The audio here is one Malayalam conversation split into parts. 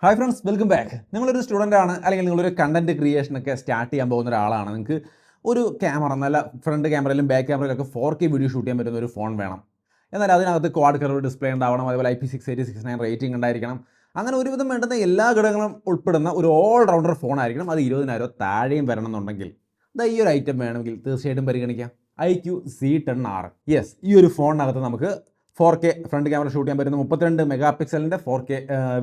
Hi friends, welcome back. നിങ്ങളൊരു സ്റ്റുഡൻ്റ് ആണ്, അല്ലെങ്കിൽ നിങ്ങളൊരു കണ്ടന്റ് ക്രിയേഷനൊക്കെ സ്റ്റാർട്ട് ചെയ്യാൻ പോകുന്ന ഒരാളാണ്. നിങ്ങൾക്ക് ഒരു ക്യാമറ, നല്ല ഫ്രണ്ട് ക്യാമറയിലും ബാക്ക് ക്യാമറയിലൊക്കെ 4K വീഡിയോ ഷൂട്ട് ചെയ്യാൻ പറ്റുന്ന ഒരു ഫോൺ വേണം. എന്നാൽ അതിനകത്ത് ക്വാഡ് കർവ് ഡിസ്പ്ലേ ഉണ്ടാവണം, അതുപോലെ IP6869 റേറ്റിംഗ് ഉണ്ടായിരിക്കണം. അങ്ങനെ ഒരുവിധം വേണ്ടുന്ന എല്ലാ ഘടകങ്ങളും ഉൾപ്പെടുന്ന ഒരു ഓൾ റൗണ്ടർ ഫോൺ ആയിരിക്കണം. അത് 20,000 താഴെയും വരണം എന്നുണ്ടെങ്കിൽ ഈ ഒരു ഐറ്റം വേണമെങ്കിൽ തീർച്ചയായിട്ടും പരിഗണിക്കാം. iQC10R. യെസ്, ഈ ഒരു ഫോണിനകത്ത് നമുക്ക് 4K ഫ്രണ്ട് ക്യാമറ ഷൂട്ട് ചെയ്യാൻ പറ്റുന്ന 32 മെഗാ പിക്സലിൻ്റെ 4K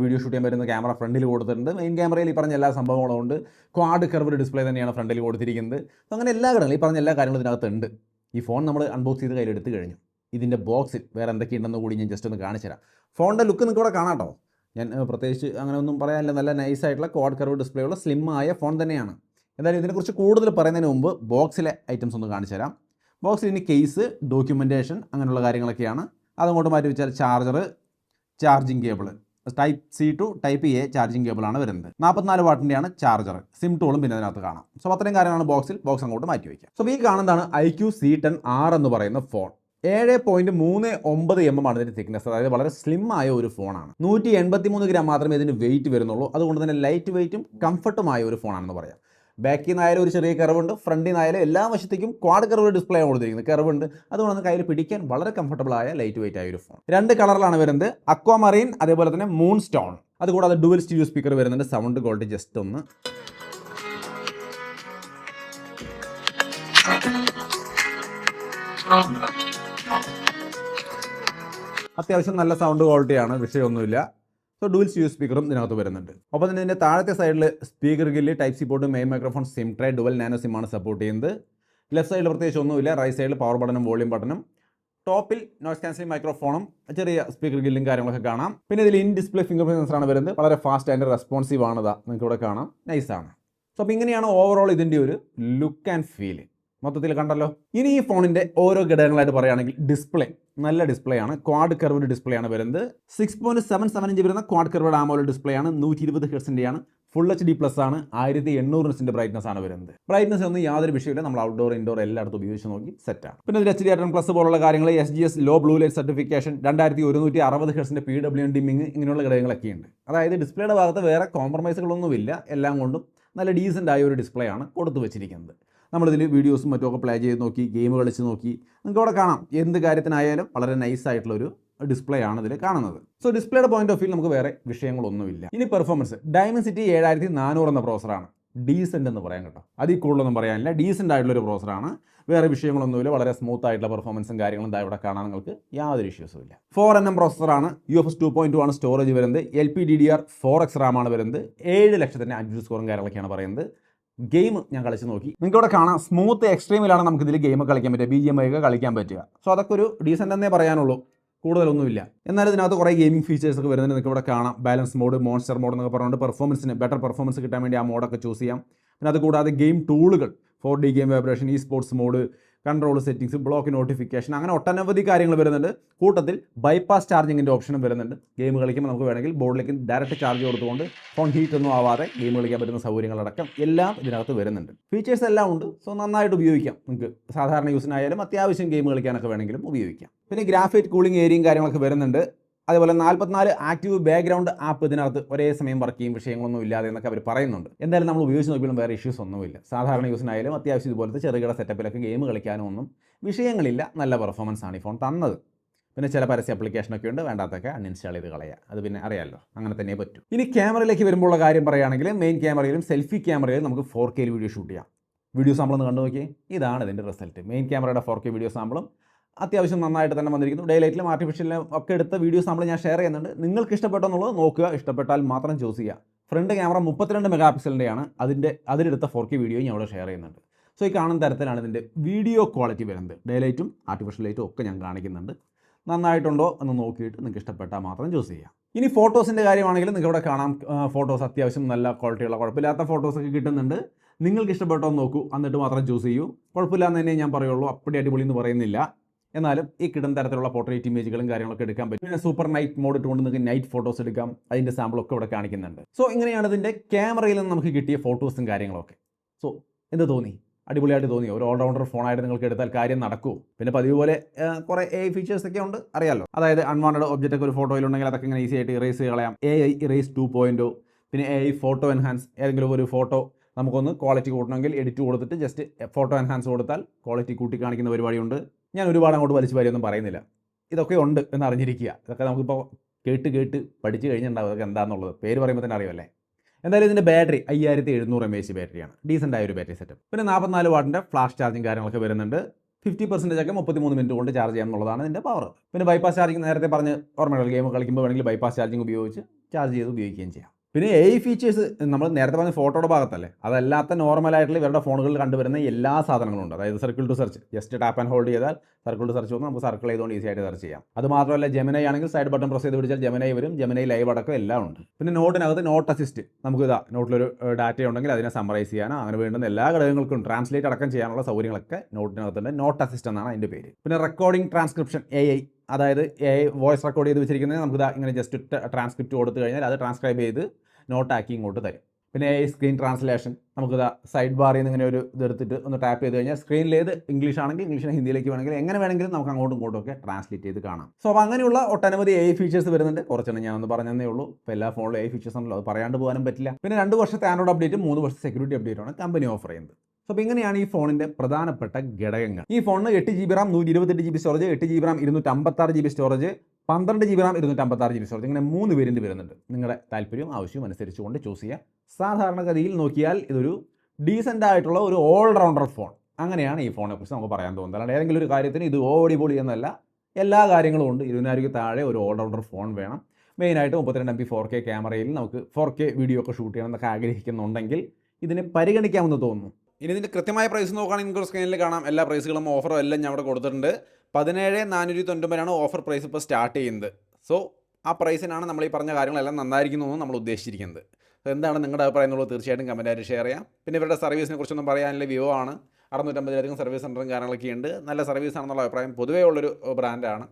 വീഡിയോ ഷൂട്ട് ചെയ്യാൻ പറ്റുന്ന ക്യാമറ ഫ്രണ്ടിൽ കൊടുത്തിട്ടുണ്ട്. മെയിൻ ക്യാമറയിൽ ഈ പറഞ്ഞ എല്ലാ സംഭവങ്ങളും ഉണ്ട്. ക്വാഡ് കർവ് ഡിസ്പ്ലേ തന്നെയാണ് ഫ്രണ്ടിൽ കൊടുത്തിരിക്കുന്നത്. അങ്ങനെ എല്ലാ ഘടകങ്ങളും, ഈ പറഞ്ഞ എല്ലാ കാര്യങ്ങളും ഇതിനകത്തുണ്ട്. ഈ ഫോൺ നമ്മൾ അൺബോക്സ് ചെയ്ത് കയ്യിലെടുത്ത് കഴിഞ്ഞു. ഇതിൻ്റെ ബോക്സിൽ വേറെ എന്തൊക്കെയുണ്ടെന്ന് കൂടി ഞാൻ ജസ്റ്റ് ഒന്ന് കാണിച്ചു തരാം. ഫോണിൻ്റെ ലുക്ക് നിങ്ങൾക്ക് ഇവിടെ കാണാം കേട്ടോ. ഞാൻ പ്രത്യേകിച്ച് അങ്ങനെ ഒന്നും പറയാനില്ല. നല്ല നൈസായിട്ടുള്ള ക്വാഡ് കർവ് ഡിസ്പ്ലേ ഉള്ള സ്ലിം ആയ ഫോൺ തന്നെയാണ്. എന്തായാലും ഇതിനെക്കുറിച്ച് കൂടുതൽ പറയുന്നതിന് മുമ്പ് ബോക്സിലെ ഐറ്റംസ് ഒന്ന് കാണിച്ചു തരാം. ബോക്സിൽ ഇനി കേസ്, ഡോക്യുമെൻറ്റേഷൻ അങ്ങനെയുള്ള കാര്യങ്ങളൊക്കെയാണ്. അതങ്ങോട്ട് മാറ്റി വെച്ചാൽ charger, charging cable, Type-C to Type-A charging കേബിളാണ് വരുന്നത്. 44 വാട്ടിൻ്റെയാണ് ചാർജർ. സിം ടൂളും പിന്നെ അതിനകത്ത് കാണാം. സോ അത്രയും കാര്യമാണ് ബോക്സ് അങ്ങോട്ട് മാറ്റി വയ്ക്കുക. സോ ഈ കാണുന്നതാണ് iQC10R എന്ന് പറയുന്ന ഫോൺ. 7.39 mm ആണ് ഇതിൻ്റെ തിക്നെസ്. അതായത് വളരെ സ്ലിം ആയ ഒരു ഫോണാണ്. 183 ഗ്രാം മാത്രമേ ഇതിന് വെയിറ്റ് വരുന്നുള്ളൂ. അതുകൊണ്ട് തന്നെ ലൈറ്റ് വെയിറ്റും കംഫർട്ടുമായ ഒരു ഫോണാണെന്ന് പറയാം. ബാക്കിൽ നിന്നായാലും ഒരു ചെറിയ കർവുണ്ട്, ഫ്രണ്ടിൽ നിന്നായാലും എല്ലാ വശത്തേക്കും ക്വാഡ് കർവ് ഡിസ്പ്ലേ ആണ് കൊടുത്തിരിക്കുന്നത്. കർവുണ്ട്, അതുകൊണ്ട് കയ്യിൽ പിടിക്കാൻ വളരെ കംഫർട്ടബിൾ ആയ ലൈറ്റ് വെയിറ്റ് ആയ ഒരു ഫോൺ. 2 കളറിലാണ് വരുന്നത്, അക്വാമറീൻ അതേപോലെ തന്നെ മൂൺ സ്റ്റോൺ. അതുകൂടാതെ ഡുവൽ സ്റ്റീരിയോ സ്പീക്കർ വരുന്നുണ്ട്. സൗണ്ട് ക്വാളിറ്റി ജസ്റ്റ് ഒന്ന് അത്യാവശ്യം നല്ല സൗണ്ട് ക്വാളിറ്റിയാണ്, വിഷയമൊന്നുമില്ല. സോ ഡുവൽ സ്റ്റീരിയോ സ്പീക്കറും ഇതിനകത്ത് വരുന്നുണ്ട്. ഒപ്പം തന്നെ ഇതിൻ്റെ താഴത്തെ സൈഡിൽ speaker grill, Type-C port, main microphone, sim tray, dual nano സിമ്മാണ് സപ്പോർട്ട് ചെയ്യുന്നത്. ലെഫ്റ്റ് സൈഡിൽ പ്രത്യേകിച്ച് ഒന്നുമില്ല. റൈറ്റ് സൈഡിൽ പവർ ബട്ടണും വോളിയം ബട്ടണും, ടോപ്പിൽ നോയ്സ് ക്യാൻസലിംഗ് മൈക്രോഫോണും ചെറിയ സ്പീക്കർ ഗില്ലും കാര്യങ്ങളൊക്കെ കാണാം. പിന്നെ ഇതിൽ ഇൻ ഡിസ്പ്ലേ ഫിംഗർ പ്രിന്റ് സെൻസറാണ് വരുന്നത്. വളരെ ഫാസ്റ്റ് ആൻഡ് റെസ്പോൺസീവ് ആണ്. നിങ്ങൾക്ക് ഇവിടെ കാണാം, നൈസാണ്. സോ അപ്പോൾ ഇങ്ങനെയാണ് ഓവറോൾ ഇതിൻ്റെ ഒരു ലുക്ക് ആൻഡ് ഫീൽ. മൊത്തത്തിൽ കണ്ടല്ലോ. ഇനി ഈ ഫോണിൻ്റെ ഓരോ ഘടകങ്ങളായിട്ട് പറയുകയാണെങ്കിൽ, ഡിസ്പ്ലേ നല്ല ഡിസ്പ്ലേ ആണ്. ക്വാഡ് കർവ്ഡ് ഡിസ്പ്ലേ ആണ് വരുന്നത്. 6.77 ഇഞ്ച് വരുന്ന ക്വാഡ് കർവ്ഡ് AMOLED ഡിസ്പ്ലേ ആണ്. 120 ഹെർട്സിൻ്റെയാണ്. ഫുൾ HD+ ആണ്. 1800 നിറ്റ്സിൻ്റെ ബ്രൈറ്റ്നസ് ആണ് വരുന്നത്. ബ്രൈറ്റ്നസ് ഒന്നും യാതൊരു വിഷയമില്ല. നമ്മൾ ഔട്ട്ഡോർ ഇൻഡോർ എല്ലായിടത്തും ഉപയോഗിച്ച് നോക്കി സെറ്റാണ്. പിന്നെ ഇതിൽ HDR10+ പോലുള്ള കാര്യങ്ങൾ, SGS low blue light certification, 2160 ഹെർട്സിൻ്റെ PWM ഡിമ്മിങ്, ഇങ്ങനെയുള്ള ഘടകങ്ങളൊക്കെ ഉണ്ട്. അതായത് ഡിസ്പ്ലേയുടെ ഭാഗത്ത് വേറെ കോംപ്രമൈസുകളൊന്നുമില്ല. എല്ലാം കൊണ്ടും നല്ല ഡീസൻ്റ് ആയ ഒരു ഡിസ്പ്ലേ ആണ് കൊടുത്തു വെച്ചിരിക്കുന്നത്. നമ്മളിതിൽ വീഡിയോസും മറ്റുമൊക്കെ പ്ലേ ചെയ്ത് നോക്കി, ഗെയിം കളിച്ച് നോക്കി, നിങ്ങൾക്ക് അവിടെ കാണാം എന്ത് കാര്യത്തിനായാലും വളരെ നൈസായിട്ടുള്ളൊരു ഡിസ്പ്ലേ ആണ് ഇതിൽ കാണുന്നത്. സോ ഡിസ്പ്ലേയുടെ പോയിന്റ് ഓഫ് വ്യൂ നമുക്ക് വേറെ വിഷയങ്ങളൊന്നുമില്ല. ഇനി പെർഫോമൻസ്, Dimensity 7400 എന്ന പ്രോസറാണ്. ഡീസൻ്റ് എന്ന് പറയാൻ കേട്ടോ, അതിൽ കൂടുതലൊന്നും പറയാനില്ല. ഡീസൻ്റ് ആയിട്ടുള്ളൊരു പ്രോസറാണ്. വേറെ വിഷയങ്ങളൊന്നുമില്ല. വളരെ സ്മൂത്ത് ആയിട്ടുള്ള പെർഫോമൻസും കാര്യങ്ങളും ഇവിടെ കാണാൻ നിങ്ങൾക്ക് യാതൊരു ഇഷ്യൂസും ഇല്ല. 4nm പ്രോസറാണ്. UFS 2.2 ആണ് സ്റ്റോറേജ് വരുന്നത്. LPDDR4X RAM ആണ് വരുന്നത്. 7,05,000 സ്കോറും കാര്യങ്ങളൊക്കെയാണ് പറയുന്നത്. ഗെയിം ഞാൻ കളിച്ച് നോക്കി, നിങ്ങൾക്ക് ഇവിടെ കാണാം സ്മൂത്ത് എക്സ്ട്രീമിലാണ് നമുക്ക് ഇതിൽ ഗെയിം കളിക്കാൻ പറ്റുക, BGMI ഒക്കെ കളിക്കാൻ പറ്റുക. സോ അതൊക്കെ ഒരു ഡീസൻ്റ് എന്നേ പറയാനുള്ളൂ, കൂടുതലൊന്നുമില്ല. എന്നാൽ ഇതിനകത്ത് കുറേ ഗെയിമിംഗ് ഫീച്ചേഴ്സ് ഒക്കെ വരുന്നത് നിങ്ങൾക്ക് ഇവിടെ കാണാം. ബാലൻസ് മോഡ്, മോൺസ്റ്റർ മോഡ് എന്നൊക്കെ പറഞ്ഞുകൊണ്ട് പെർഫോമൻസിന് ബെറ്റർ പെർഫോമൻസ് കിട്ടാൻ വേണ്ടി ആ മോഡൊക്കെ ചൂസ് ചെയ്യാം. പിന്നെ അത് കൂടാതെ ഗെയിം ടൂളുകൾ, 4D game vibration, sports mode, control settings, block notification, അങ്ങനെ ഒട്ടനവധി കാര്യങ്ങൾ വരുന്നുണ്ട്. കൂട്ടത്തിൽ ബൈപ്പാസ് ചാർജിങ്ങിൻ്റെ ഓപ്ഷനും വരുന്നുണ്ട്. ഗെയിം കളിക്കുമ്പോൾ നമുക്ക് വേണമെങ്കിൽ ബോർഡിലേക്ക് ഡയറക്റ്റ് ചാർജ് കൊടുത്തുകൊണ്ട് ഫോൺ ഹീറ്റ് ഒന്നും ആവാതെ ഗെയിം കളിക്കാൻ പറ്റുന്ന സൗകര്യങ്ങളടക്കം എല്ലാം ഇതിനകത്ത് വരുന്നുണ്ട്. ഫീച്ചേഴ്സ് എല്ലാം ഉണ്ട്. സോ നന്നായിട്ട് ഉപയോഗിക്കാം. നിങ്ങൾക്ക് സാധാരണ യൂസിനായാലും അത്യാവശ്യം ഗെയിം കളിക്കാനൊക്കെ വേണമെങ്കിലും ഉപയോഗിക്കാം. പിന്നെ ഗ്രാഫൈറ്റ് കൂളിംഗ് ഏരിയയും കാര്യങ്ങളൊക്കെ വരുന്നുണ്ട്. അതേപോലെ 44 ആക്റ്റീവ് ബാക്ക്ഗ്രൗണ്ട് ആപ്പ് ഇതിനകത്ത് ഒരേ സമയം വർക്ക് ചെയ്യും, വിഷയങ്ങളൊന്നും ഇല്ലാതെ എന്നൊക്കെ അവർ പറയുന്നുണ്ട്. എന്തായാലും നമ്മൾ ഉപയോഗിച്ച് നോക്കിയാലും വേറെ ഇഷ്യൂസ് ഒന്നുമില്ല. സാധാരണ യൂസിനായാലും അത്യാവശ്യം ഇതുപോലത്തെ ചെറുകിട സെറ്റപ്പിലൊക്കെ ഗെയിം കളിക്കാനും ഒന്നും വിഷയങ്ങളില്ല. നല്ല പെർഫോമൻസ് ആണ് ഈ ഫോൺ തന്നത്. പിന്നെ ചില പരസ്യ ആപ്ലിക്കേഷനൊക്കെ ഉണ്ട്, വേണ്ടാത്തൊക്കെ അൺഇൻസ്റ്റാൾ ചെയ്ത് കളയുക. അത് പിന്നെ അറിയാമല്ലോ, അങ്ങനെ തന്നെ പറ്റും. ഇനി ക്യാമറയിലേക്ക് വരുമ്പോഴുള്ള കാര്യം പറയുകയാണെങ്കിൽ, മെയിൻ ക്യാമറയിലും സെൽഫി ക്യാമറയിലും നമുക്ക് 4K വീഡിയോ ഷൂട്ട് ചെയ്യാം. വീഡിയോ സാമ്പിൾ ഒന്ന് കണ്ടു നോക്കി. ഇതാണ് ഇതിൻ്റെ റിസൾട്ട്. മെയിൻ ക്യാമറയുടെ 4K വീഡിയോ സാമ്പിളും അത്യാവശ്യം നന്നായിട്ട് തന്നെ വന്നിരിക്കുന്നു. ഡേലൈറ്റിലും ആർട്ടിഫിഷ്യലിലും ഒക്കെ എടുത്ത വീഡിയോ സാമ്പിൾ ഞാൻ ഷെയർ ചെയ്യുന്നുണ്ട്. നിങ്ങൾക്ക് ഇഷ്ടപ്പെട്ടെന്നുള്ളത് നോക്കുക, ഇഷ്ടപ്പെട്ടാൽ മാത്രം ചൂസ് ചെയ്യുക. ഫ്രണ്ട് ക്യാമറ 32 മെഗാ പിക്സലിൻ്റെയാണ്. അതിലെടുത്ത 4K വീഡിയോ ഞാൻ അവിടെ ഷെയർ ചെയ്യുന്നുണ്ട്. സോ ഈ കാണുന്ന തരത്തിലാണ് ഇതിൻ്റെ വീഡിയോ ക്വാളിറ്റി വരുന്നത്. ഡേലൈറ്റും ആർട്ടിഫിഷ്യൽ ലൈറ്റും ഒക്കെ ഞാൻ കാണിക്കുന്നുണ്ട്. നന്നായിട്ടുണ്ടോ എന്ന് നോക്കിയിട്ട് നിങ്ങൾക്ക് ഇഷ്ടപ്പെട്ടാൽ മാത്രം ചൂസ് ചെയ്യാം. ഇനി ഫോട്ടോസിൻ്റെ കാര്യമാണെങ്കിൽ നിങ്ങൾക്ക് ഇവിടെ കാണാം. ഫോട്ടോസ് അത്യാവശ്യം നല്ല ക്വാളിറ്റിയുള്ള, കുഴപ്പമില്ലാത്ത ഫോട്ടോസൊക്കെ കിട്ടുന്നുണ്ട്. നിങ്ങൾക്ക് ഇഷ്ടപ്പെട്ടോ നോക്കൂ, എന്നിട്ട് മാത്രം ചൂസ് ചെയ്യൂ. കുഴപ്പമില്ലാന്ന് തന്നെ ഞാൻ പറയുള്ളൂ, അപ്പടി അടിപൊളി എന്ന് പറയുന്നില്ല. എന്നാലും ഈ കിട്ടുന്ന തരത്തിലുള്ള പോർട്രേറ്റ് ഇമേജുകളും കാര്യങ്ങളൊക്കെ എടുക്കാൻ പറ്റും. പിന്നെ സൂപ്പർ നൈറ്റ് മോഡ് ഇട്ടുകൊണ്ട് നിങ്ങൾക്ക് നൈറ്റ് ഫോട്ടോസ് എടുക്കാം. അതിൻ്റെ സാമ്പിളൊക്കെ ഇവിടെ കാണിക്കുന്നുണ്ട്. സോ ഇങ്ങനെയാണ് ഇതിൻ്റെ ക്യാമറയിൽ നിന്ന് നമുക്ക് കിട്ടിയ ഫോട്ടോസും കാര്യങ്ങളൊക്കെ. സോ എന്ത് തോന്നി? അടിപൊളിയായിട്ട് തോന്നി. ഒരു ഓൾറൗണ്ടർ ഫോണായിട്ട് നിങ്ങൾക്ക് എടുത്താൽ കാര്യം നടക്കുമോ? പിന്നെ പതിവ് പോലെ കുറേ AI ഫീച്ചേഴ്സൊക്കെ ഉണ്ട്, അറിയാമല്ലോ. അതായത് അൺവാണ്ടഡ് ഒബ്ജക്റ്റ് ഒക്കെ ഒരു ഫോട്ടോയിലുണ്ടെങ്കിൽ അതൊക്കെ ഇങ്ങനെ ഈസി ആയിട്ട് ഇറേസ് കളയാം. AI ഇറേസ് 2.0, പിന്നെ AI ഫോട്ടോ എൻഹാൻസ്. ഏതെങ്കിലും ഒരു ഫോട്ടോ നമുക്കൊന്ന് ക്വാളിറ്റി കൂട്ടണമെങ്കിൽ എഡിറ്റ് കൊടുത്തിട്ട് ജസ്റ്റ് ഫോട്ടോ എൻഹാൻസ് കൊടുത്താൽ ക്വാളിറ്റി കൂട്ടി കാണിക്കുന്ന പരിപാടിയുണ്ട്. ഞാൻ ഒരുപാട് അങ്ങോട്ട് വലിച്ചു വാരിയൊന്നും പറയുന്നില്ല. ഇതൊക്കെ ഉണ്ട് എന്ന് അറിഞ്ഞിരിക്കുക. ഇതൊക്കെ നമുക്കിപ്പോൾ കേട്ട് പഠിച്ചു കഴിഞ്ഞിട്ടുണ്ടാവും ഇതൊക്കെ എന്താണെന്നുള്ളത്. പേര് പറയുമ്പോൾ തന്നെ അറിയുമല്ലേ. എന്തായാലും ഇതിൻ്റെ ബാറ്ററി 5700 mAh ബാറ്ററിയാണ്. ഡീസൻ്റ് ആയ ഒരു ബാറ്ററി സെറ്റപ്പ്. പിന്നെ 44 വാട്ടിൻ്റെ ഫ്ലാഷ് ചാർജിങ് കാര്യങ്ങളൊക്കെ വരുന്നുണ്ട്. 50% ഒക്കെ 33 മിനിറ്റ് കൊണ്ട് ചാർജ് ചെയ്യാം എന്നുള്ളതാണ് ഇതിൻ്റെ പവർ. പിന്നെ ബൈപ്പാസ് ചാർജിങ് നേരത്തെ പറഞ്ഞ് ഓർമ്മയുണ്ടല്ലോ, ഗെയിം കളിക്കുമ്പോൾ വേണമെങ്കിൽ ബൈപ്പാസ് ചാർജിങ് ഉപയോഗിച്ച് ചാർജ് ചെയ്ത് ഉപയോഗിക്കുകയും ചെയ്യാം. പിന്നെ AI ഫീച്ചേഴ്സ് നമ്മൾ നേരത്തെ പറഞ്ഞ ഫോട്ടോയുടെ ഭാഗത്തല്ലേ, അതല്ലാത്ത നോർമലായിട്ടുള്ള ഇവരുടെ ഫോണുകളിൽ കണ്ടുവരുന്ന എല്ലാ സാധനങ്ങളും ഉണ്ട്. അതായത് circle to search, just tap and hold ചെയ്താൽ സർക്കിൾ ടു സെർച്ച് വന്ന് നമുക്ക് സർക്കിൾ ചെയ്തുകൊണ്ട് ഈസി ആയിട്ട് സെർച്ച് ചെയ്യാം. അത് മാത്രമല്ല ജെമിനൈ ആണെങ്കിൽ സൈഡ് ബട്ടൺ പ്രസ് ചെയ്ത് പിടിച്ചാൽ ജെമിനൈ വരും. ജെമിനൈ ലൈവ് അടക്കം എല്ലാം ഉണ്ട്. പിന്നെ നോട്ടിനകത്ത് നോട്ട് അസിസ്റ്റ്, നമുക്ക് നോട്ടിലൊരു ഡാറ്റ ഉണ്ടെങ്കിൽ അതിനെ സമ്മറൈസ് ചെയ്യാനോ അങ്ങനെ വേണ്ടുന്ന എല്ലാ ഘടകങ്ങൾക്കും ട്രാൻസ്ലേറ്റ് അടക്കം ചെയ്യാനുള്ള സൗകര്യങ്ങളൊക്കെ നോട്ടിനകത്തുണ്ട്. നോട്ട് അസിസ്റ്റ് എന്നാണ് അതിൻ്റെ പേര്. പിന്നെ റെക്കോർഡിംഗ് ട്രാൻസ്ക്രിപ്ഷൻ AI, അതായത് AI വോയിസ് റെക്കോർഡ് ചെയ്ത് വെച്ചിരിക്കുന്നത് നമുക്ക് ഇങ്ങനെ ജസ്റ്റ് ട്രാൻസ്ക്രിപ്റ്റ് കൊടുത്തു കഴിഞ്ഞാൽ അത് ട്രാൻസ്ക്രൈബ് ചെയ്ത് നോട്ടാക്കി ഇങ്ങോട്ട് തരും. പിന്നെ AI സ്ക്രീൻ ട്രാൻസ്ലേഷൻ, നമുക്ക് സൈഡ് ബാറിൽ നിന്ന് ഇങ്ങനെ ഒരു ഇതെടുത്തിട്ട് ഒന്ന് ടാപ്പ് ചെയ്ത് കഴിഞ്ഞാൽ സ്ക്രീനിലേത് ഇംഗ്ലീഷ് ആണെങ്കിൽ ഇംഗ്ലീഷിനെ ഹിന്ദിയിലേക്ക് വേണമെങ്കിൽ എങ്ങനെ വേണമെങ്കിലും നമുക്ക് അങ്ങോട്ടും ഇങ്ങോട്ടും ഒക്കെ ട്രാൻസ്ലേറ്റ് ചെയ്ത് കാണാം. സോ അപ്പോൾ അങ്ങനെയുള്ള ഒട്ടനവധി AI ഫീച്ചേഴ്സ് വരുന്നുണ്ട്. കുറച്ചെണ്ണം ഞാനൊന്ന് പറഞ്ഞതേ ഉള്ളൂ. ഇപ്പോൾ എല്ലാ ഫോണിലും AI ഫീച്ചേഴ്സ് ഉണ്ടല്ലോ, അത് പറയാണ്ട് പോകാനും പറ്റില്ല. പിന്നെ 2 വർഷത്തെ ആൻഡ്രോയിഡ് അപ്ഡേറ്റും 3 വർഷത്തെ സെക്യൂരിറ്റി അപ്ഡേറ്റുമാണ് കമ്പനി ഓഫർ ചെയ്യുന്നത്. സോ അപ്പോൾ ഇങ്ങനെയാണ് ഈ ഫോണിൻ്റെ പ്രധാനപ്പെട്ട ഘടകങ്ങൾ. ഈ ഫോണിന് 8GB RAM 128GB storage, 8GB RAM 256GB storage, 12GB RAM 256GB storage, ഇങ്ങനെ 3 വേരിയൻറ്റ് വരുന്നുണ്ട്. നിങ്ങളുടെ താല്പര്യവും ആവശ്യവും അനുസരിച്ചുകൊണ്ട് ചൂസ് ചെയ്യുക. സാധാരണഗതിയിൽ നോക്കിയാൽ ഇതൊരു ഡീസൻ്റ് ആയിട്ടുള്ള ഒരു ഓൾറൗണ്ടർ ഫോൺ, അങ്ങനെയാണ് ഈ ഫോണിനെ കുറിച്ച് നമുക്ക് പറയാൻ തോന്നുന്നത്. അല്ലാണ്ട് ഏതെങ്കിലും ഒരു കാര്യത്തിന് ഇത് ഓടിപൊളി എന്നല്ല, എല്ലാ കാര്യങ്ങളും ഉണ്ട്. 20,000 താഴെ ഒരു ഓൾറൗണ്ടർ ഫോൺ വേണം. മെയിനായിട്ട് 32MP 4K ക്യാമറയിൽ നമുക്ക് 4K വീഡിയോ ഒക്കെ ഷൂട്ട് ചെയ്യണം എന്നൊക്കെ ആഗ്രഹിക്കുന്നുണ്ടെങ്കിൽ ഇതിനെ പരിഗണിക്കാമെന്ന് തോന്നുന്നു. ഇനി ഇതിൻ്റെ കൃത്യമായ പ്രൈസ് നോക്കുകയാണെങ്കിൽ നിങ്ങൾക്ക് സ്ക്രീനിൽ കാണാം. എല്ലാ പ്രൈസുകളും ഓഫറും എല്ലാം ഞാൻ അവിടെ കൊടുത്തിട്ടുണ്ട്. 17,499 ഓഫർ പ്രൈസ് ഇപ്പോൾ സ്റ്റാർട്ട് ചെയ്യുന്നത്. സോ ആ പ്രൈസിനാണ് നമ്മൾ ഈ പറഞ്ഞ കാര്യങ്ങളെല്ലാം നന്നായിരിക്കുന്നു നമ്മൾ ഉദ്ദേശിച്ചിരിക്കുന്നത്. എന്താണ് നിങ്ങളുടെ അഭിപ്രായം എന്നുള്ളത് തീർച്ചയായിട്ടും കമൻറ്റായിട്ട് ഷെയർ ചെയ്യാം. പിന്നെ ഇവരുടെ സർവീസിനെ കുറിച്ചൊന്നും പറയാനില്ല. വിവോ ആണ്, 650-ലധികം സർവീസ് സെൻ്ററും കാര്യങ്ങളൊക്കെ ഉണ്ട്. നല്ല സർവീസാണെന്നുള്ള അഭിപ്രായം പൊതുവേ ഉള്ളൊരു ബ്രാൻഡാണ്.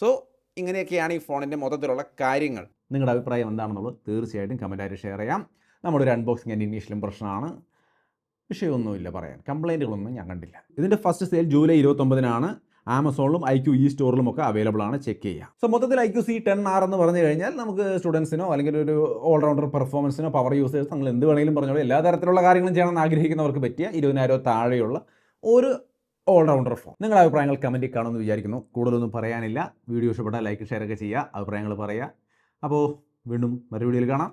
സോ ഇങ്ങനെയൊക്കെയാണ് ഈ ഫോണിൻ്റെ മൊത്തത്തിലുള്ള കാര്യങ്ങൾ. നിങ്ങളുടെ അഭിപ്രായം എന്താണെന്നുള്ളത് തീർച്ചയായിട്ടും കമൻറ്റായിട്ട് ഷെയർ ചെയ്യാം. നമ്മുടെ ഒരു അൺബോക്സിങ് ആൻഡ് ഇനീഷ്യലും പ്രശ്നമാണ്, വിഷയമൊന്നുമില്ല പറയാൻ. കംപ്ലൈൻറ്റുകളൊന്നും ഞാൻ കണ്ടില്ല. ഇതിൻ്റെ ഫസ്റ്റ് സെയിൽ ജൂലൈ 29-നാണ്. ആമസോണിലും iQIYI സ്റ്റോറിലും ഒക്കെ അവൈലബിൾ ആണ്, ചെക്ക് ചെയ്യുക. സോ മൊത്തത്തിൽ iQC10R എന്ന് പറഞ്ഞു കഴിഞ്ഞാൽ നമുക്ക് സ്റ്റുഡൻസിനോ അല്ലെങ്കിൽ ഒരു ഓൾറൗണ്ടർ പെർഫോമൻസിനോ പവർ യൂസേഴ്സ് നിങ്ങൾ എന്ത് വേണമെങ്കിലും പറഞ്ഞോളൂ, എല്ലാ തരത്തിലുള്ള കാര്യങ്ങളും ചെയ്യണമെന്ന് ആഗ്രഹിക്കുന്നവർക്ക് പറ്റിയ 20,000 താഴെയുള്ള ഒരു ഓൾറൗണ്ടർ ഫോൺ. നിങ്ങളുടെ അഭിപ്രായങ്ങൾ കമൻറ്റിൽ കാണുമെന്ന് വിചാരിക്കുന്നു. കൂടുതലൊന്നും പറയാനില്ല. വീഡിയോ ഇഷ്ടപ്പെട്ടാൽ ലൈക്ക് ഷെയർ ഒക്കെ ചെയ്യുക, അഭിപ്രായങ്ങൾ പറയുക. അപ്പോൾ വീണ്ടും മറ്റൊരു വീഡിയോയിൽ കാണാം.